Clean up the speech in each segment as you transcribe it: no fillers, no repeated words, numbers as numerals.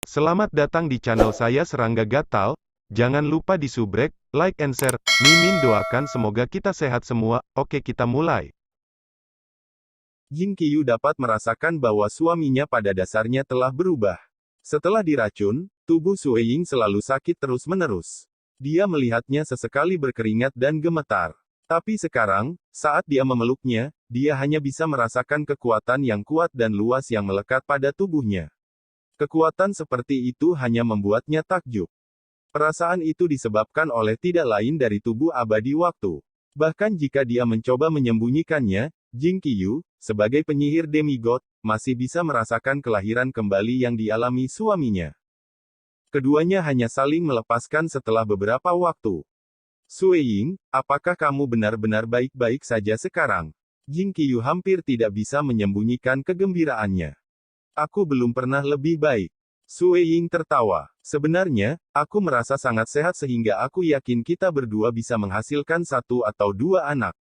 Selamat datang di channel saya Serangga Gatal. Jangan lupa di subrek, like and share. Mimin doakan semoga kita sehat semua. Oke, kita mulai. Jin Qiyu dapat merasakan bahwa suaminya pada dasarnya telah berubah. Setelah diracun, tubuh Sue Ying selalu sakit terus-menerus. Dia melihatnya sesekali berkeringat dan gemetar. Tapi sekarang, saat dia memeluknya, dia hanya bisa merasakan kekuatan yang kuat dan luas yang melekat pada tubuhnya. Kekuatan seperti itu hanya membuatnya takjub. Perasaan itu disebabkan oleh tidak lain dari tubuh abadi waktu. Bahkan jika dia mencoba menyembunyikannya, Jin Qiyu, sebagai penyihir demigod, masih bisa merasakan kelahiran kembali yang dialami suaminya. Keduanya hanya saling melepaskan setelah beberapa waktu. Sue Ying, apakah kamu benar-benar baik-baik saja sekarang? Jin Qiyu hampir tidak bisa menyembunyikan kegembiraannya. Aku belum pernah lebih baik. Sue Ying tertawa. Sebenarnya, aku merasa sangat sehat sehingga aku yakin kita berdua bisa menghasilkan 1 atau 2 anak.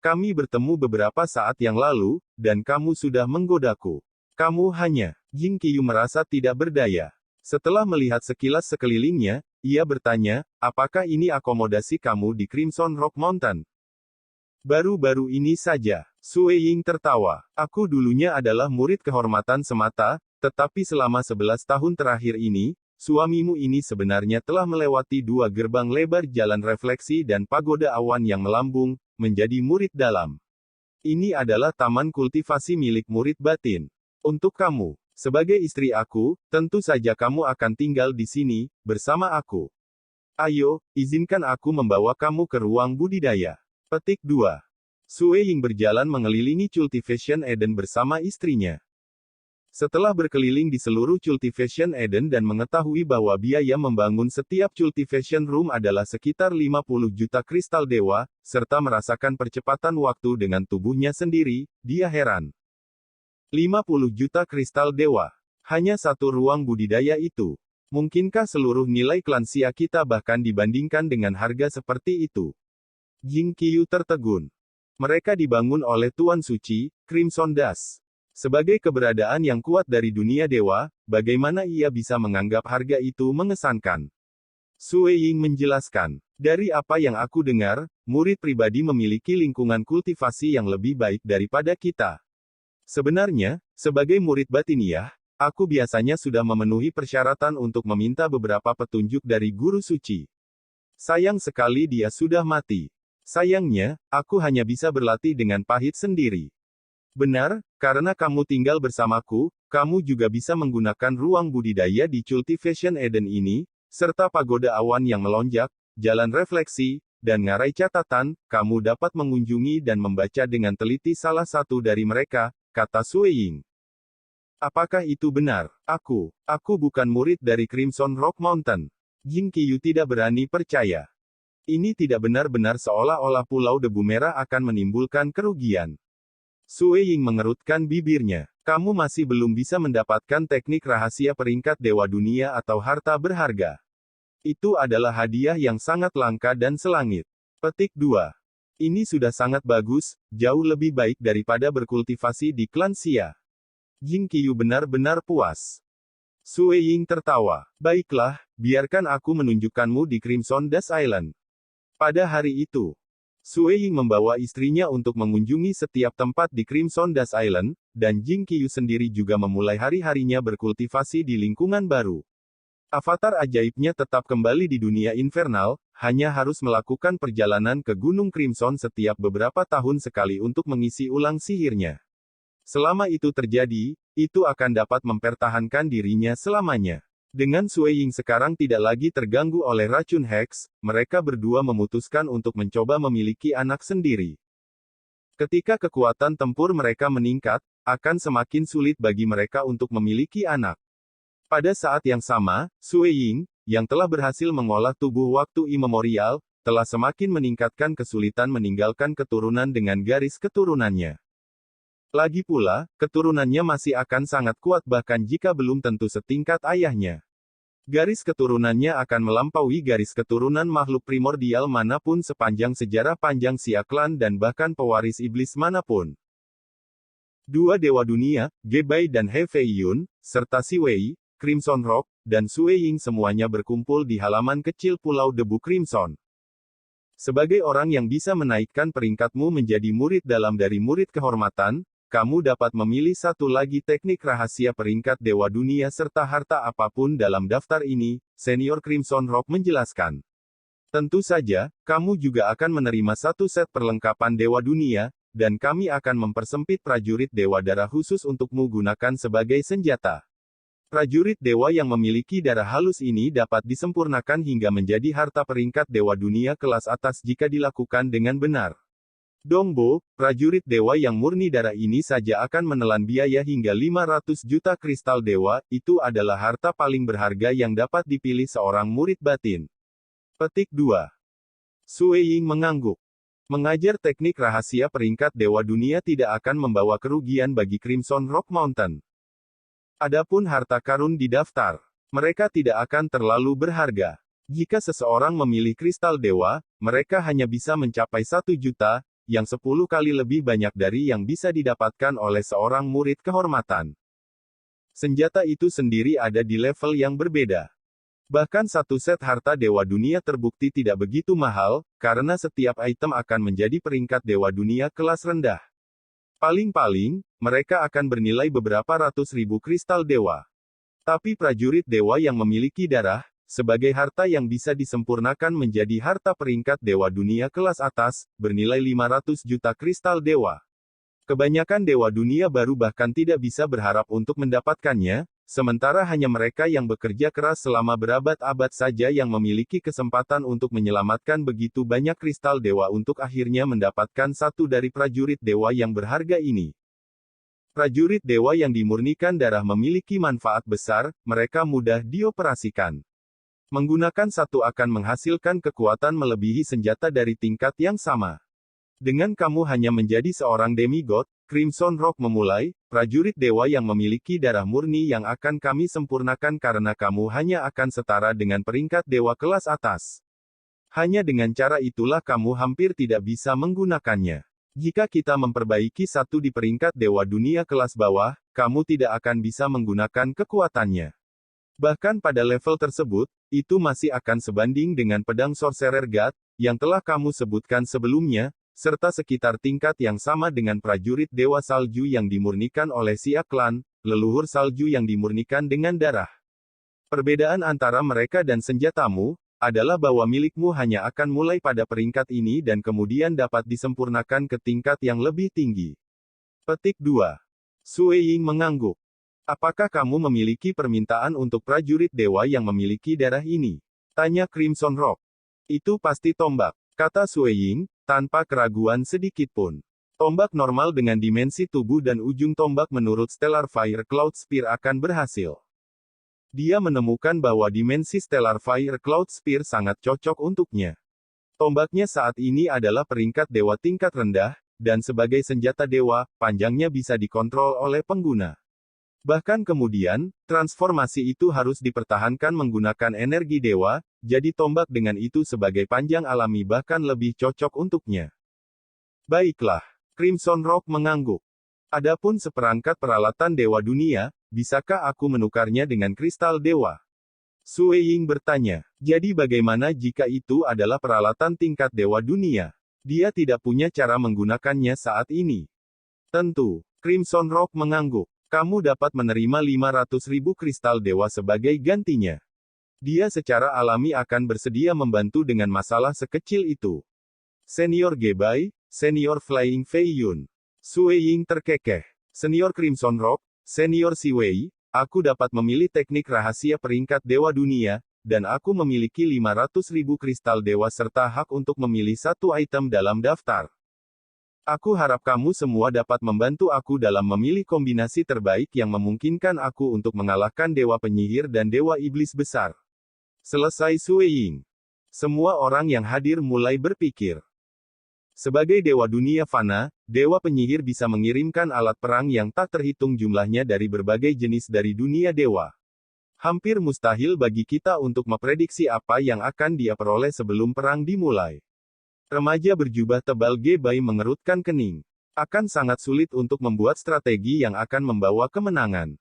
Kami bertemu beberapa saat yang lalu, dan kamu sudah menggodaku. Kamu hanya. Jin Qiyu merasa tidak berdaya. Setelah melihat sekilas sekelilingnya, ia bertanya, apakah ini akomodasi kamu di Crimson Rock Mountain? Baru-baru ini saja. Sue Ying tertawa. Aku dulunya adalah murid kehormatan semata, tetapi selama 11 tahun terakhir ini, suamimu ini sebenarnya telah melewati 2 gerbang lebar jalan refleksi dan pagoda awan yang melambung, menjadi murid dalam. Ini adalah taman kultivasi milik murid batin. Untuk kamu, sebagai istri aku, tentu saja kamu akan tinggal di sini, bersama aku. Ayo, izinkan aku membawa kamu ke ruang budidaya. Petik 2. Sue Ying berjalan mengelilingi Cultivation Eden bersama istrinya. Setelah berkeliling di seluruh Cultivation Eden dan mengetahui bahwa biaya membangun setiap Cultivation Room adalah sekitar 50 juta kristal dewa, serta merasakan percepatan waktu dengan tubuhnya sendiri, dia heran. 50 juta kristal dewa. Hanya 1 ruang budidaya itu. Mungkinkah seluruh nilai klansia kita bahkan dibandingkan dengan harga seperti itu? Jin Qiyu tertegun. Mereka dibangun oleh Tuan Suci, Crimson Dust. Sebagai keberadaan yang kuat dari dunia dewa, bagaimana ia bisa menganggap harga itu mengesankan? Sue Ying menjelaskan. Dari apa yang aku dengar, murid pribadi memiliki lingkungan kultivasi yang lebih baik daripada kita. Sebenarnya, sebagai murid batiniah, aku biasanya sudah memenuhi persyaratan untuk meminta beberapa petunjuk dari guru suci. Sayang sekali dia sudah mati. Sayangnya, aku hanya bisa berlatih dengan pahit sendiri. Benar, karena kamu tinggal bersamaku, kamu juga bisa menggunakan ruang budidaya di Cultivation Eden ini, serta pagoda awan yang melonjak, jalan refleksi, dan ngarai catatan, kamu dapat mengunjungi dan membaca dengan teliti salah satu dari mereka, kata Sue Ying. Apakah itu benar? Aku bukan murid dari Crimson Rock Mountain. Jin Qiyu tidak berani percaya. Ini tidak benar-benar seolah-olah Pulau Debu Merah akan menimbulkan kerugian. Sue Ying mengerutkan bibirnya. Kamu masih belum bisa mendapatkan teknik rahasia peringkat Dewa Dunia atau harta berharga. Itu adalah hadiah yang sangat langka dan selangit. Petik 2. Ini sudah sangat bagus, jauh lebih baik daripada berkultivasi di klan Xia. Jin Qiyu benar-benar puas. Sue Ying tertawa. Baiklah, biarkan aku menunjukkanmu di Crimson Dust Island. Pada hari itu, Sue Ying membawa istrinya untuk mengunjungi setiap tempat di Crimson Dust Island, dan Jin Qiyu sendiri juga memulai hari-harinya berkultivasi di lingkungan baru. Avatar ajaibnya tetap kembali di dunia infernal, hanya harus melakukan perjalanan ke Gunung Crimson setiap beberapa tahun sekali untuk mengisi ulang sihirnya. Selama itu terjadi, itu akan dapat mempertahankan dirinya selamanya. Dengan Sue Ying sekarang tidak lagi terganggu oleh racun Hex, mereka berdua memutuskan untuk mencoba memiliki anak sendiri. Ketika kekuatan tempur mereka meningkat, akan semakin sulit bagi mereka untuk memiliki anak. Pada saat yang sama, Sue Ying, yang telah berhasil mengolah tubuh waktu imemorial, telah semakin meningkatkan kesulitan meninggalkan keturunan dengan garis keturunannya. Lagi pula, keturunannya masih akan sangat kuat bahkan jika belum tentu setingkat ayahnya. Garis keturunannya akan melampaui garis keturunan makhluk primordial manapun sepanjang sejarah panjang Xia Clan dan bahkan pewaris iblis manapun. 2 dewa dunia, Ge Bai dan He Fei Yun, serta Si Wei, Crimson Rock, dan Sue Ying semuanya berkumpul di halaman kecil Pulau Debu Crimson. Sebagai orang yang bisa menaikkan peringkatmu menjadi murid dalam dari murid kehormatan, kamu dapat memilih satu lagi teknik rahasia peringkat Dewa Dunia serta harta apapun dalam daftar ini, Senior Crimson Rock menjelaskan. Tentu saja, kamu juga akan menerima satu set perlengkapan Dewa Dunia, dan kami akan mempersempit prajurit Dewa Darah khusus untukmu gunakan sebagai senjata. Prajurit Dewa yang memiliki darah halus ini dapat disempurnakan hingga menjadi harta peringkat Dewa Dunia kelas atas jika dilakukan dengan benar. Dongbo, prajurit Dewa yang murni darah ini saja akan menelan biaya hingga 500 juta kristal Dewa, itu adalah harta paling berharga yang dapat dipilih seorang murid batin. Petik 2. Sue Ying mengangguk. Mengajar teknik rahasia peringkat Dewa Dunia tidak akan membawa kerugian bagi Crimson Rock Mountain. Adapun harta karun di daftar, mereka tidak akan terlalu berharga. Jika seseorang memilih kristal dewa, mereka hanya bisa mencapai 1 juta, yang 10 kali lebih banyak dari yang bisa didapatkan oleh seorang murid kehormatan. Senjata itu sendiri ada di level yang berbeda. Bahkan satu set harta Dewa Dunia terbukti tidak begitu mahal, karena setiap item akan menjadi peringkat Dewa Dunia kelas rendah. Paling-paling, mereka akan bernilai beberapa ratus ribu kristal dewa. Tapi prajurit dewa yang memiliki darah, sebagai harta yang bisa disempurnakan menjadi harta peringkat Dewa Dunia kelas atas, bernilai 500 juta kristal dewa. Kebanyakan Dewa Dunia baru bahkan tidak bisa berharap untuk mendapatkannya, sementara hanya mereka yang bekerja keras selama berabad-abad saja yang memiliki kesempatan untuk menyelamatkan begitu banyak kristal dewa untuk akhirnya mendapatkan satu dari prajurit dewa yang berharga ini. Prajurit dewa yang dimurnikan darah memiliki manfaat besar, mereka mudah dioperasikan. Menggunakan satu akan menghasilkan kekuatan melebihi senjata dari tingkat yang sama. Dengan kamu hanya menjadi seorang demigod, Crimson Rock memulai, prajurit dewa yang memiliki darah murni yang akan kami sempurnakan karena kamu hanya akan setara dengan peringkat dewa kelas atas. Hanya dengan cara itulah kamu hampir tidak bisa menggunakannya. Jika kita memperbaiki satu di peringkat Dewa Dunia kelas bawah, kamu tidak akan bisa menggunakan kekuatannya. Bahkan pada level tersebut, itu masih akan sebanding dengan pedang Sorcerer God, yang telah kamu sebutkan sebelumnya, serta sekitar tingkat yang sama dengan prajurit Dewa Salju yang dimurnikan oleh Siak Clan, leluhur salju yang dimurnikan dengan darah. Perbedaan antara mereka dan senjatamu, adalah bahwa milikmu hanya akan mulai pada peringkat ini dan kemudian dapat disempurnakan ke tingkat yang lebih tinggi. Petik 2. Sue Ying mengangguk. Apakah kamu memiliki permintaan untuk prajurit dewa yang memiliki darah ini? Tanya Crimson Rock. Itu pasti tombak, kata Sue Ying, tanpa keraguan sedikitpun. Tombak normal dengan dimensi tubuh dan ujung tombak menurut Stellar Fire Cloud Spear akan berhasil. Dia menemukan bahwa dimensi Stellar Fire Cloud Spear sangat cocok untuknya. Tombaknya saat ini adalah peringkat dewa tingkat rendah, dan sebagai senjata dewa, panjangnya bisa dikontrol oleh pengguna. Bahkan kemudian, transformasi itu harus dipertahankan menggunakan energi dewa, jadi tombak dengan itu sebagai panjang alami bahkan lebih cocok untuknya. Baiklah, Crimson Rock mengangguk. Adapun seperangkat peralatan Dewa Dunia, bisakah aku menukarnya dengan kristal dewa? Sue Ying bertanya, jadi bagaimana jika itu adalah peralatan tingkat Dewa Dunia? Dia tidak punya cara menggunakannya saat ini. Tentu, Crimson Rock mengangguk. Kamu dapat menerima 500.000 kristal dewa sebagai gantinya. Dia secara alami akan bersedia membantu dengan masalah sekecil itu. Senior Gebai, Senior Flying Fei Yun. Sue Ying terkekeh. Senior Crimson Rock, Senior Siwei, aku dapat memilih teknik rahasia peringkat Dewa Dunia, dan aku memiliki 500.000 kristal dewa serta hak untuk memilih satu item dalam daftar. Aku harap kamu semua dapat membantu aku dalam memilih kombinasi terbaik yang memungkinkan aku untuk mengalahkan Dewa Penyihir dan Dewa Iblis Besar. Selesai Sue Ying. Semua orang yang hadir mulai berpikir. Sebagai Dewa Dunia Fana, Dewa Penyihir bisa mengirimkan alat perang yang tak terhitung jumlahnya dari berbagai jenis dari dunia dewa. Hampir mustahil bagi kita untuk memprediksi apa yang akan dia peroleh sebelum perang dimulai. Remaja berjubah tebal Gebai mengerutkan kening. Akan sangat sulit untuk membuat strategi yang akan membawa kemenangan.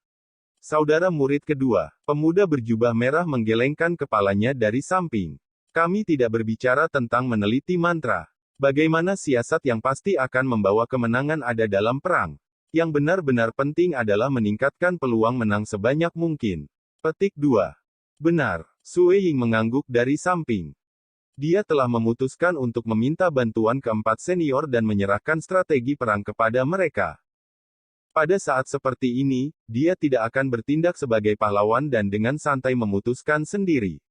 Saudara murid kedua, pemuda berjubah merah menggelengkan kepalanya dari samping. Kami tidak berbicara tentang meneliti mantra. Bagaimana siasat yang pasti akan membawa kemenangan ada dalam perang. Yang benar-benar penting adalah meningkatkan peluang menang sebanyak mungkin. Petik 2. Benar, Sue Ying mengangguk dari samping. Dia telah memutuskan untuk meminta bantuan keempat senior dan menyerahkan strategi perang kepada mereka. Pada saat seperti ini, dia tidak akan bertindak sebagai pahlawan dan dengan santai memutuskan sendiri.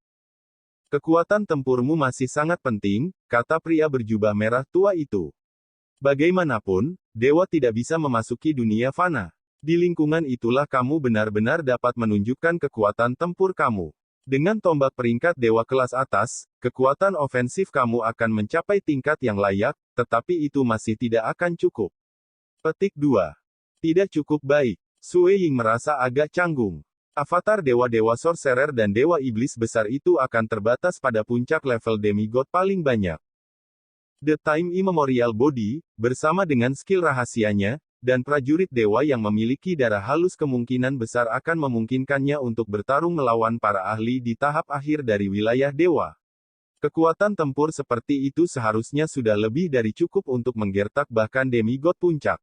Kekuatan tempurmu masih sangat penting, kata pria berjubah merah tua itu. Bagaimanapun, dewa tidak bisa memasuki dunia fana. Di lingkungan itulah kamu benar-benar dapat menunjukkan kekuatan tempur kamu. Dengan tombak peringkat dewa kelas atas, kekuatan ofensif kamu akan mencapai tingkat yang layak, tetapi itu masih tidak akan cukup. Petik 2. Tidak cukup baik. Sue Ying merasa agak canggung. Avatar dewa-dewa sorcerer dan dewa iblis besar itu akan terbatas pada puncak level demigod paling banyak. The Time Immemorial Body, bersama dengan skill rahasianya, dan prajurit dewa yang memiliki darah halus kemungkinan besar akan memungkinkannya untuk bertarung melawan para ahli di tahap akhir dari wilayah dewa. Kekuatan tempur seperti itu seharusnya sudah lebih dari cukup untuk menggertak bahkan demigod puncak.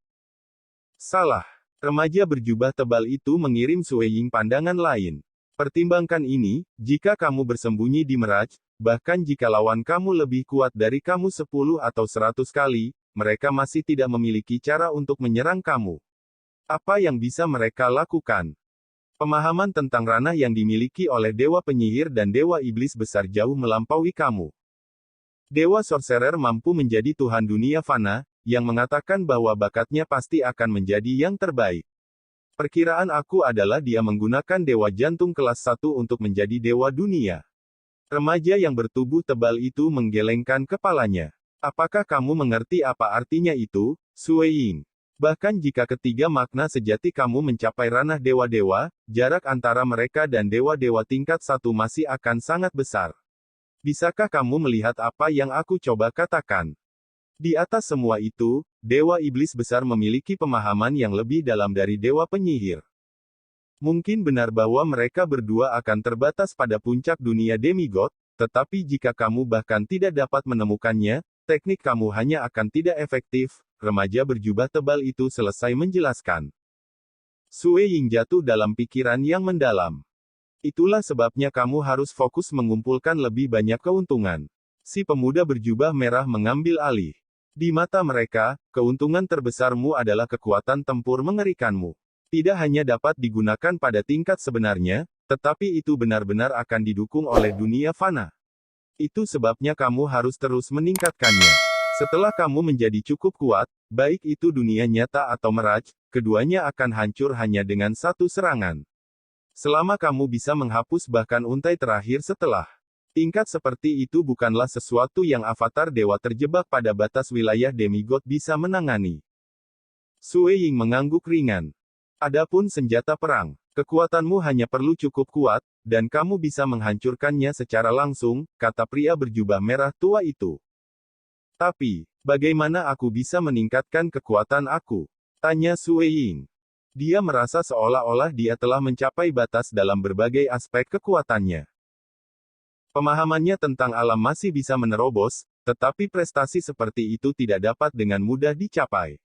Salah. Remaja berjubah tebal itu mengirim Sue Ying pandangan lain. Pertimbangkan ini, jika kamu bersembunyi di Mirage, bahkan jika lawan kamu lebih kuat dari kamu 10 atau 100 kali, mereka masih tidak memiliki cara untuk menyerang kamu. Apa yang bisa mereka lakukan? Pemahaman tentang ranah yang dimiliki oleh dewa penyihir dan dewa iblis besar jauh melampaui kamu. Dewa sorcerer mampu menjadi Tuhan dunia fana, yang mengatakan bahwa bakatnya pasti akan menjadi yang terbaik. Perkiraan aku adalah dia menggunakan dewa jantung kelas 1 untuk menjadi dewa dunia. Remaja yang bertubuh tebal itu menggelengkan kepalanya. Apakah kamu mengerti apa artinya itu, Sue Ying? Bahkan jika ketiga makna sejati kamu mencapai ranah dewa-dewa, jarak antara mereka dan dewa-dewa tingkat 1 masih akan sangat besar. Bisakah kamu melihat apa yang aku coba katakan? Di atas semua itu, dewa iblis besar memiliki pemahaman yang lebih dalam dari dewa penyihir. Mungkin benar bahwa mereka berdua akan terbatas pada puncak dunia demigod, tetapi jika kamu bahkan tidak dapat menemukannya, teknik kamu hanya akan tidak efektif, remaja berjubah tebal itu selesai menjelaskan. Sue Ying jatuh dalam pikiran yang mendalam. Itulah sebabnya kamu harus fokus mengumpulkan lebih banyak keuntungan. Si pemuda berjubah merah mengambil alih. Di mata mereka, keuntungan terbesarmu adalah kekuatan tempur mengerikanmu. Tidak hanya dapat digunakan pada tingkat sebenarnya, tetapi itu benar-benar akan didukung oleh dunia fana. Itu sebabnya kamu harus terus meningkatkannya. Setelah kamu menjadi cukup kuat, baik itu dunia nyata atau Mirage, keduanya akan hancur hanya dengan satu serangan. Selama kamu bisa menghapus bahkan untai terakhir setelah tingkat seperti itu bukanlah sesuatu yang avatar dewa terjebak pada batas wilayah demigod bisa menangani. Sue Ying mengangguk ringan. Adapun senjata perang, kekuatanmu hanya perlu cukup kuat, dan kamu bisa menghancurkannya secara langsung, kata pria berjubah merah tua itu. Tapi, bagaimana aku bisa meningkatkan kekuatan aku? Tanya Sue Ying. Dia merasa seolah-olah dia telah mencapai batas dalam berbagai aspek kekuatannya. Pemahamannya tentang alam masih bisa menerobos, tetapi prestasi seperti itu tidak dapat dengan mudah dicapai.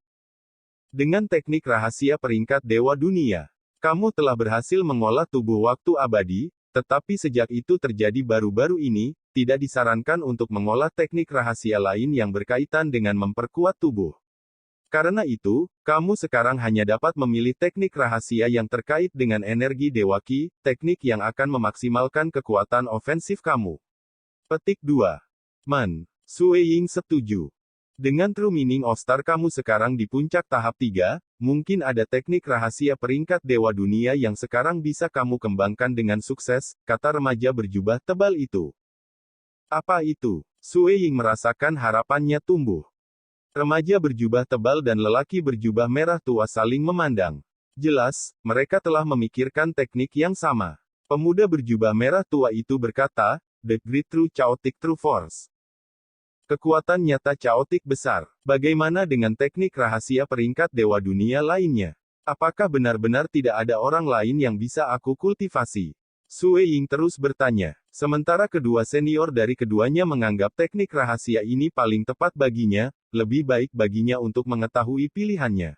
Dengan teknik rahasia peringkat dewa dunia, kamu telah berhasil mengolah tubuh waktu abadi, tetapi sejak itu terjadi baru-baru ini, tidak disarankan untuk mengolah teknik rahasia lain yang berkaitan dengan memperkuat tubuh. Karena itu, kamu sekarang hanya dapat memilih teknik rahasia yang terkait dengan energi Dewa Ki, teknik yang akan memaksimalkan kekuatan ofensif kamu. Petik 2. Sue Ying setuju. Dengan True Meaning of Star kamu sekarang di puncak tahap 3, mungkin ada teknik rahasia peringkat Dewa Dunia yang sekarang bisa kamu kembangkan dengan sukses, kata remaja berjubah tebal itu. Apa itu? Sue Ying merasakan harapannya tumbuh. Remaja berjubah tebal dan lelaki berjubah merah tua saling memandang. Jelas, mereka telah memikirkan teknik yang sama. Pemuda berjubah merah tua itu berkata, "The Great True Chaotic True Force." Kekuatan nyata chaotic besar. Bagaimana dengan teknik rahasia peringkat dewa dunia lainnya? Apakah benar-benar tidak ada orang lain yang bisa aku kultivasi? Su Weiying terus bertanya. Sementara kedua senior dari keduanya menganggap teknik rahasia ini paling tepat baginya, lebih baik baginya untuk mengetahui pilihannya.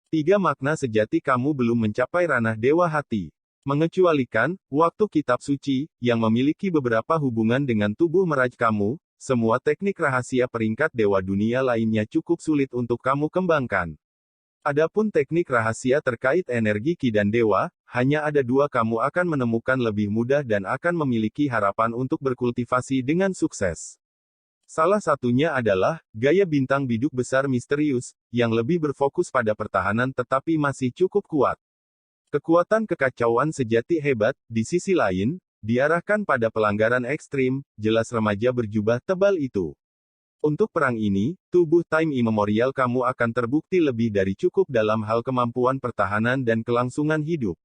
3 makna sejati kamu belum mencapai ranah dewa hati. Mengecualikan, waktu kitab suci, yang memiliki beberapa hubungan dengan tubuh meraj kamu, semua teknik rahasia peringkat dewa dunia lainnya cukup sulit untuk kamu kembangkan. Adapun teknik rahasia terkait energi ki dan dewa, hanya ada 2 kamu akan menemukan lebih mudah dan akan memiliki harapan untuk berkultivasi dengan sukses. Salah satunya adalah, gaya bintang biduk besar misterius, yang lebih berfokus pada pertahanan tetapi masih cukup kuat. Kekuatan kekacauan sejati hebat, di sisi lain, diarahkan pada pelanggaran ekstrim, jelas remaja berjubah tebal itu. Untuk perang ini, tubuh time immemorial kamu akan terbukti lebih dari cukup dalam hal kemampuan pertahanan dan kelangsungan hidup.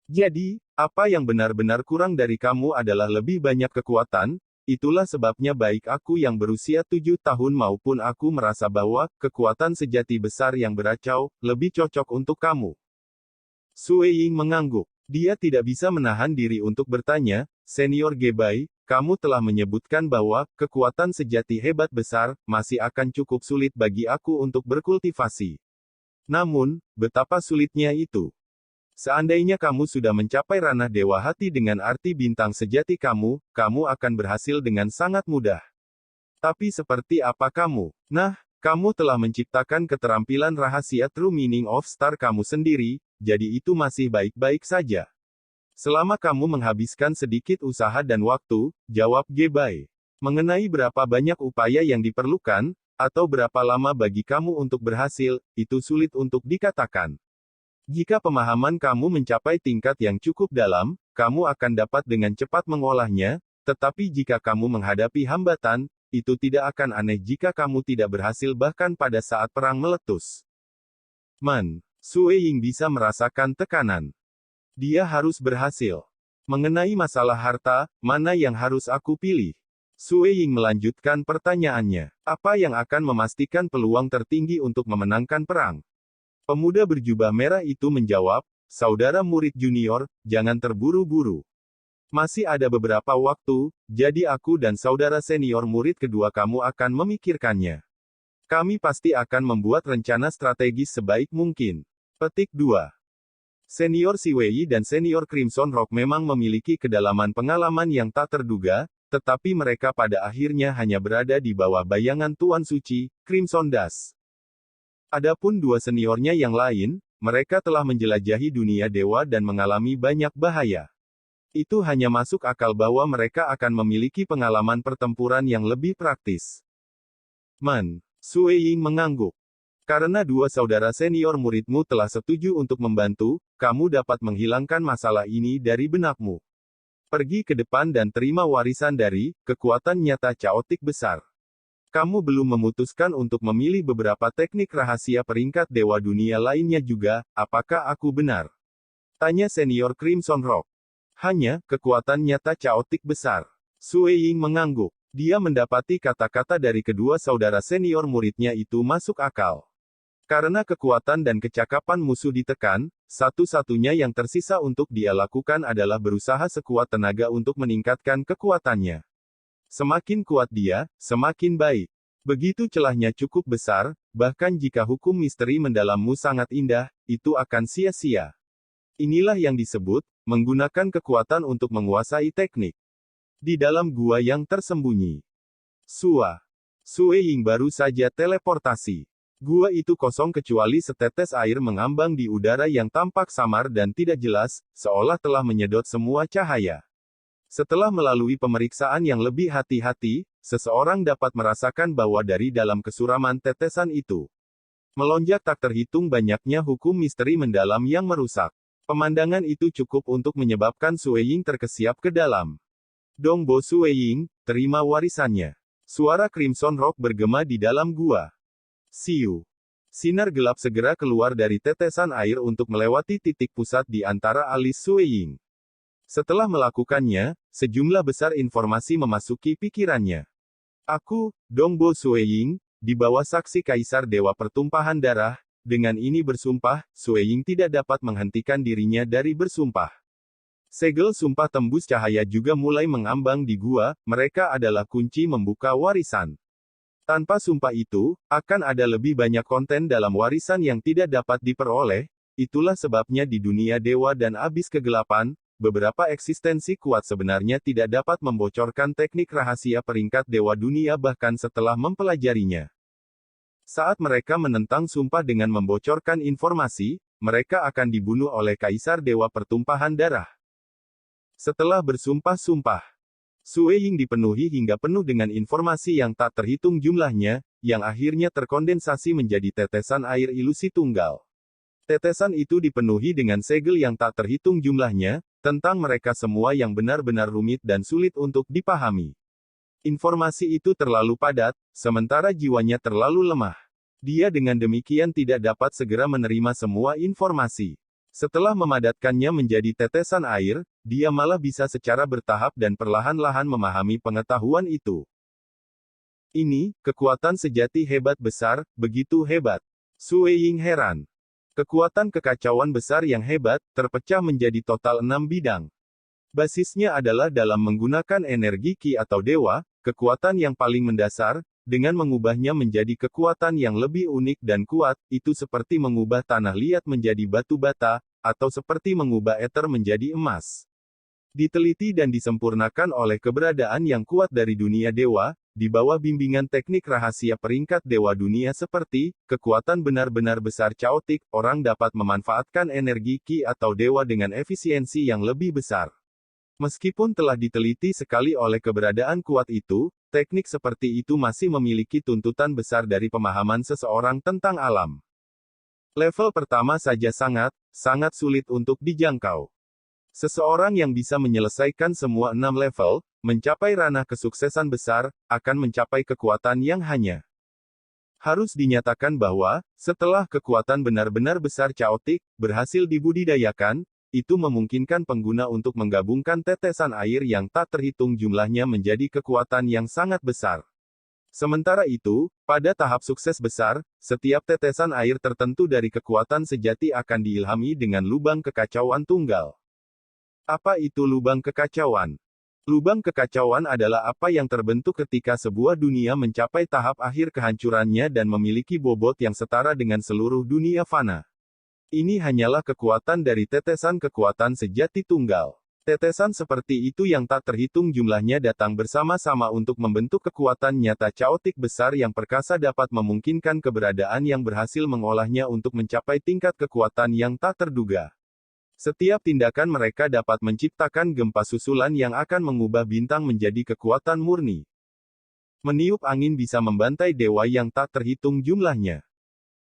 Jadi, apa yang benar-benar kurang dari kamu adalah lebih banyak kekuatan, itulah sebabnya baik aku yang berusia 7 tahun maupun aku merasa bahwa, kekuatan sejati besar yang beracau, lebih cocok untuk kamu. Su Weiying mengangguk. Dia tidak bisa menahan diri untuk bertanya, Senior Gebai, kamu telah menyebutkan bahwa, kekuatan sejati hebat besar, masih akan cukup sulit bagi aku untuk berkultivasi. Namun, betapa sulitnya itu. Seandainya kamu sudah mencapai ranah dewa hati dengan arti bintang sejati kamu akan berhasil dengan sangat mudah. Tapi seperti apa kamu? Nah, kamu telah menciptakan keterampilan rahasia True Meaning of Star kamu sendiri, jadi itu masih baik-baik saja. Selama kamu menghabiskan sedikit usaha dan waktu, jawab Gebai. Mengenai berapa banyak upaya yang diperlukan, atau berapa lama bagi kamu untuk berhasil, itu sulit untuk dikatakan. Jika pemahaman kamu mencapai tingkat yang cukup dalam, kamu akan dapat dengan cepat mengolahnya, tetapi jika kamu menghadapi hambatan, itu tidak akan aneh jika kamu tidak berhasil bahkan pada saat perang meletus. Su Weiying bisa merasakan tekanan. Dia harus berhasil. Mengenai masalah harta, mana yang harus aku pilih? Su Weiying melanjutkan pertanyaannya. Apa yang akan memastikan peluang tertinggi untuk memenangkan perang? Pemuda berjubah merah itu menjawab, saudara murid junior, jangan terburu-buru. Masih ada beberapa waktu, jadi aku dan saudara senior murid kedua kamu akan memikirkannya. Kami pasti akan membuat rencana strategis sebaik mungkin. Petik 2. Senior Siwei dan senior Crimson Rock memang memiliki kedalaman pengalaman yang tak terduga, tetapi mereka pada akhirnya hanya berada di bawah bayangan Tuan Suci, Crimson Dash. Adapun 2 seniornya yang lain, mereka telah menjelajahi dunia dewa dan mengalami banyak bahaya. Itu hanya masuk akal bahwa mereka akan memiliki pengalaman pertempuran yang lebih praktis. Su Weiying mengangguk. Karena 2 saudara senior muridmu telah setuju untuk membantu, kamu dapat menghilangkan masalah ini dari benakmu. Pergi ke depan dan terima warisan dari kekuatan nyata caotik besar. Kamu belum memutuskan untuk memilih beberapa teknik rahasia peringkat dewa dunia lainnya juga, apakah aku benar? Tanya senior Crimson Rock. Hanya kekuatan nyata caotik besar. Su Weiying mengangguk. Dia mendapati kata-kata dari kedua saudara senior muridnya itu masuk akal. Karena kekuatan dan kecakapan musuh ditekan, satu-satunya yang tersisa untuk dia lakukan adalah berusaha sekuat tenaga untuk meningkatkan kekuatannya. Semakin kuat dia, semakin baik. Begitu celahnya cukup besar, bahkan jika hukum misteri mendalammu sangat indah, itu akan sia-sia. Inilah yang disebut, menggunakan kekuatan untuk menguasai teknik. Di dalam gua yang tersembunyi. Su Weiying baru saja teleportasi. Gua itu kosong kecuali setetes air mengambang di udara yang tampak samar dan tidak jelas, seolah telah menyedot semua cahaya. Setelah melalui pemeriksaan yang lebih hati-hati, seseorang dapat merasakan bahwa dari dalam kesuraman tetesan itu melonjak tak terhitung banyaknya hukum misteri mendalam yang merusak. Pemandangan itu cukup untuk menyebabkan Su Weiying terkesiap ke dalam. Dongbo Su Weiying, terima warisannya. Suara Crimson Rock bergema di dalam gua. Siu. Sinar gelap segera keluar dari tetesan air untuk melewati titik pusat di antara alis Su Weiying. Setelah melakukannya, sejumlah besar informasi memasuki pikirannya. Aku, Dongbo Su Weiying, di bawah saksi Kaisar Dewa Pertumpahan Darah, dengan ini bersumpah, Sue Ying tidak dapat menghentikan dirinya dari bersumpah. Segel sumpah tembus cahaya juga mulai mengambang di gua, mereka adalah kunci membuka warisan. Tanpa sumpah itu, akan ada lebih banyak konten dalam warisan yang tidak dapat diperoleh, itulah sebabnya di dunia dewa dan abis kegelapan, beberapa eksistensi kuat sebenarnya tidak dapat membocorkan teknik rahasia peringkat dewa dunia bahkan setelah mempelajarinya. Saat mereka menentang sumpah dengan membocorkan informasi, mereka akan dibunuh oleh Kaisar Dewa Pertumpahan Darah. Setelah bersumpah-sumpah, Sue Ying dipenuhi hingga penuh dengan informasi yang tak terhitung jumlahnya, yang akhirnya terkondensasi menjadi tetesan air ilusi tunggal. Tetesan itu dipenuhi dengan segel yang tak terhitung jumlahnya, tentang mereka semua yang benar-benar rumit dan sulit untuk dipahami. Informasi itu terlalu padat, sementara jiwanya terlalu lemah. Dia dengan demikian tidak dapat segera menerima semua informasi. Setelah memadatkannya menjadi tetesan air, dia malah bisa secara bertahap dan perlahan-lahan memahami pengetahuan itu. Ini, kekuatan sejati hebat besar, begitu hebat. Sue Ying heran. Kekuatan kekacauan besar yang hebat, terpecah menjadi total 6 bidang. Basisnya adalah dalam menggunakan energi Ki atau dewa, kekuatan yang paling mendasar, dengan mengubahnya menjadi kekuatan yang lebih unik dan kuat, itu seperti mengubah tanah liat menjadi batu bata, atau seperti mengubah eter menjadi emas. Diteliti dan disempurnakan oleh keberadaan yang kuat dari dunia dewa, di bawah bimbingan teknik rahasia peringkat dewa dunia seperti, kekuatan benar-benar besar chaotic, orang dapat memanfaatkan energi Ki atau dewa dengan efisiensi yang lebih besar. Meskipun telah diteliti sekali oleh keberadaan kuat itu, teknik seperti itu masih memiliki tuntutan besar dari pemahaman seseorang tentang alam. Level pertama saja sangat sulit untuk dijangkau. Seseorang yang bisa menyelesaikan semua 6 level, mencapai ranah kesuksesan besar, akan mencapai kekuatan yang hanya. Harus dinyatakan bahwa, setelah kekuatan benar-benar besar chaotic, berhasil dibudidayakan, itu memungkinkan pengguna untuk menggabungkan tetesan air yang tak terhitung jumlahnya menjadi kekuatan yang sangat besar. Sementara itu, pada tahap sukses besar, setiap tetesan air tertentu dari kekuatan sejati akan diilhami dengan lubang kekacauan tunggal. Apa itu lubang kekacauan? Lubang kekacauan adalah apa yang terbentuk ketika sebuah dunia mencapai tahap akhir kehancurannya dan memiliki bobot yang setara dengan seluruh dunia fana. Ini hanyalah kekuatan dari tetesan kekuatan sejati tunggal. Tetesan seperti itu yang tak terhitung jumlahnya datang bersama-sama untuk membentuk kekuatan nyata chaotic besar yang perkasa dapat memungkinkan keberadaan yang berhasil mengolahnya untuk mencapai tingkat kekuatan yang tak terduga. Setiap tindakan mereka dapat menciptakan gempa susulan yang akan mengubah bintang menjadi kekuatan murni. Meniup angin bisa membantai dewa yang tak terhitung jumlahnya.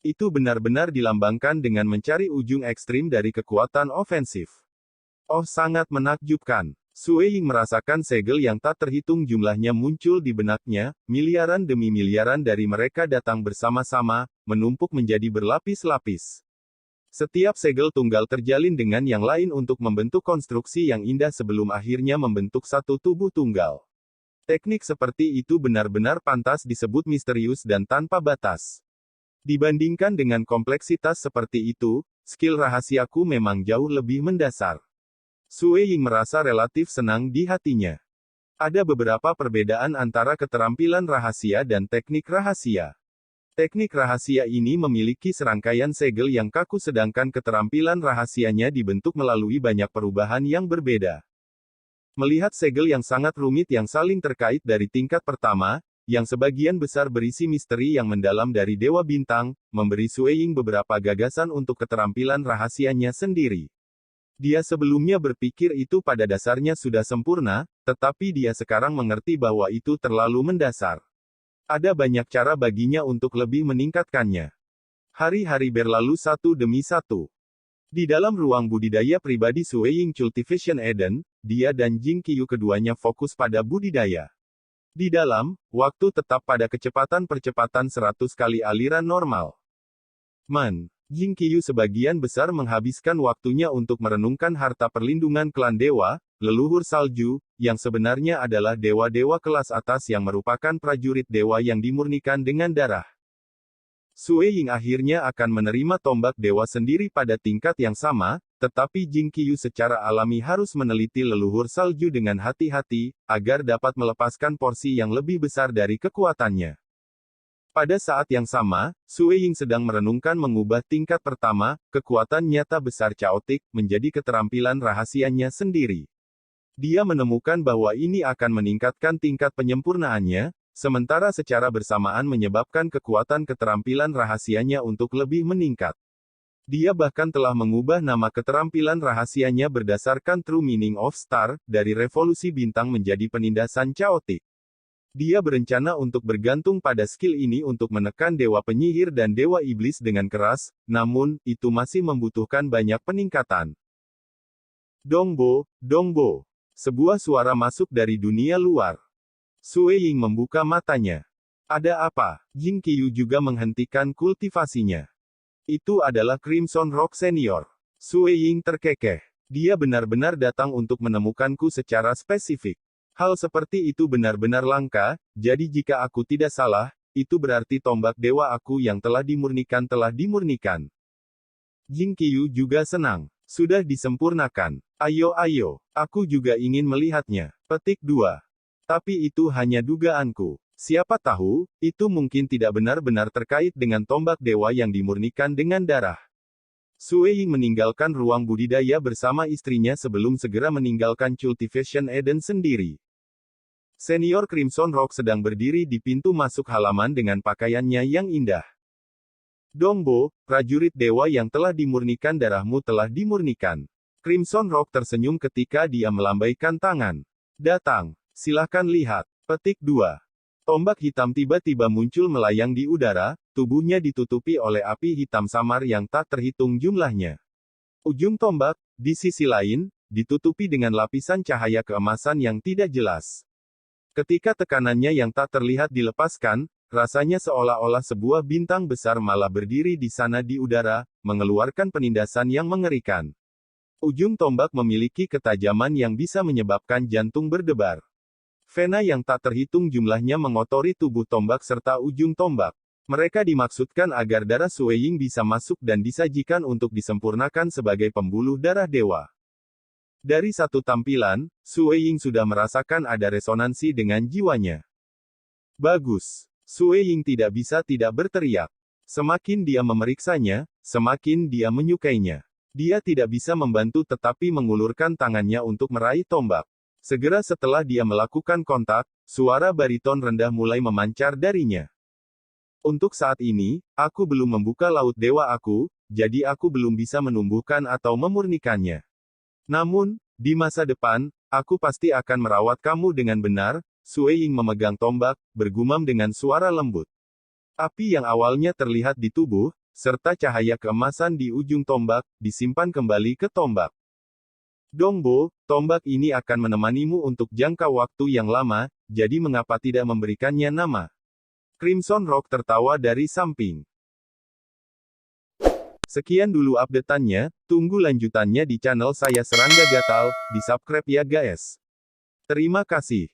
Itu benar-benar dilambangkan dengan mencari ujung ekstrim dari kekuatan ofensif. Oh, sangat menakjubkan. Sue Ying merasakan segel yang tak terhitung jumlahnya muncul di benaknya, miliaran demi miliaran dari mereka datang bersama-sama, menumpuk menjadi berlapis-lapis. Setiap segel tunggal terjalin dengan yang lain untuk membentuk konstruksi yang indah sebelum akhirnya membentuk satu tubuh tunggal. Teknik seperti itu benar-benar pantas disebut misterius dan tanpa batas. Dibandingkan dengan kompleksitas seperti itu, skill rahasiaku memang jauh lebih mendasar. Sue Ying merasa relatif senang di hatinya. Ada beberapa perbedaan antara keterampilan rahasia dan teknik rahasia. Teknik rahasia ini memiliki serangkaian segel yang kaku sedangkan keterampilan rahasianya dibentuk melalui banyak perubahan yang berbeda. Melihat segel yang sangat rumit yang saling terkait dari tingkat pertama, yang sebagian besar berisi misteri yang mendalam dari Dewa Bintang, memberi Sue Ying beberapa gagasan untuk keterampilan rahasianya sendiri. Dia sebelumnya berpikir itu pada dasarnya sudah sempurna, tetapi dia sekarang mengerti bahwa itu terlalu mendasar. Ada banyak cara baginya untuk lebih meningkatkannya. Hari-hari berlalu satu demi satu. Di dalam ruang budidaya pribadi Sue Ying Cultivation Eden, dia dan Jing Qiyu keduanya fokus pada budidaya. Di dalam, waktu tetap pada kecepatan percepatan 100 kali aliran normal. Jing Qiyu sebagian besar menghabiskan waktunya untuk merenungkan harta perlindungan klan dewa, leluhur salju, yang sebenarnya adalah dewa-dewa kelas atas yang merupakan prajurit dewa yang dimurnikan dengan darah. Sue Ying akhirnya akan menerima tombak dewa sendiri pada tingkat yang sama, tetapi Jin Qiyu secara alami harus meneliti leluhur salju dengan hati-hati, agar dapat melepaskan porsi yang lebih besar dari kekuatannya. Pada saat yang sama, Sue Ying sedang merenungkan mengubah tingkat pertama, kekuatan nyata besar Chaotic, menjadi keterampilan rahasianya sendiri. Dia menemukan bahwa ini akan meningkatkan tingkat penyempurnaannya, sementara secara bersamaan menyebabkan kekuatan keterampilan rahasianya untuk lebih meningkat. Dia bahkan telah mengubah nama keterampilan rahasianya berdasarkan True Meaning of Star, dari revolusi bintang menjadi penindasan Chaotic. Dia berencana untuk bergantung pada skill ini untuk menekan dewa penyihir dan dewa iblis dengan keras, namun, itu masih membutuhkan banyak peningkatan. Dongbo, Dongbo. Sebuah suara masuk dari dunia luar. Sue Ying membuka matanya. Ada apa? Jin Qiyu juga menghentikan kultivasinya. Itu adalah Crimson Rock Senior. Sue Ying terkekeh. Dia benar-benar datang untuk menemukanku secara spesifik. Hal seperti itu benar-benar langka, jadi jika aku tidak salah, itu berarti tombak dewa aku yang telah dimurnikan telah dimurnikan. Jin Qiyu juga senang. Sudah disempurnakan. Ayo, aku juga ingin melihatnya. Petik 2. Tapi itu hanya dugaanku. Siapa tahu, itu mungkin tidak benar-benar terkait dengan tombak dewa yang dimurnikan dengan darah. Sue Ying meninggalkan ruang budidaya bersama istrinya sebelum segera meninggalkan Cultivation Eden sendiri. Senior Crimson Rock sedang berdiri di pintu masuk halaman dengan pakaiannya yang indah. Dongbo, prajurit dewa yang telah dimurnikan darahmu telah dimurnikan. Crimson Rock tersenyum ketika dia melambaikan tangan. Datang, silahkan lihat. Petik 2. Tombak hitam tiba-tiba muncul melayang di udara, tubuhnya ditutupi oleh api hitam samar yang tak terhitung jumlahnya. Ujung tombak, di sisi lain, ditutupi dengan lapisan cahaya keemasan yang tidak jelas. Ketika tekanannya yang tak terlihat dilepaskan, rasanya seolah-olah sebuah bintang besar malah berdiri di sana di udara, mengeluarkan penindasan yang mengerikan. Ujung tombak memiliki ketajaman yang bisa menyebabkan jantung berdebar. Vena yang tak terhitung jumlahnya mengotori tubuh tombak serta ujung tombak. Mereka dimaksudkan agar darah Sue Ying bisa masuk dan disajikan untuk disempurnakan sebagai pembuluh darah dewa. Dari satu tampilan, Sue Ying sudah merasakan ada resonansi dengan jiwanya. Bagus. Sue Ying tidak bisa tidak berteriak. Semakin dia memeriksanya, semakin dia menyukainya. Dia tidak bisa membantu tetapi mengulurkan tangannya untuk meraih tombak. Segera setelah dia melakukan kontak, suara bariton rendah mulai memancar darinya. Untuk saat ini, aku belum membuka laut dewa aku, jadi aku belum bisa menumbuhkan atau memurnikannya. Namun, di masa depan, aku pasti akan merawat kamu dengan benar. Sue Ying memegang tombak, bergumam dengan suara lembut. Api yang awalnya terlihat di tubuh, serta cahaya keemasan di ujung tombak, disimpan kembali ke tombak. Dongbo, tombak ini akan menemanimu untuk jangka waktu yang lama, jadi mengapa tidak memberikannya nama? Crimson Rock tertawa dari samping. Sekian dulu update-annya, tunggu lanjutannya di channel saya Serangga Gatal, di subscribe ya guys. Terima kasih.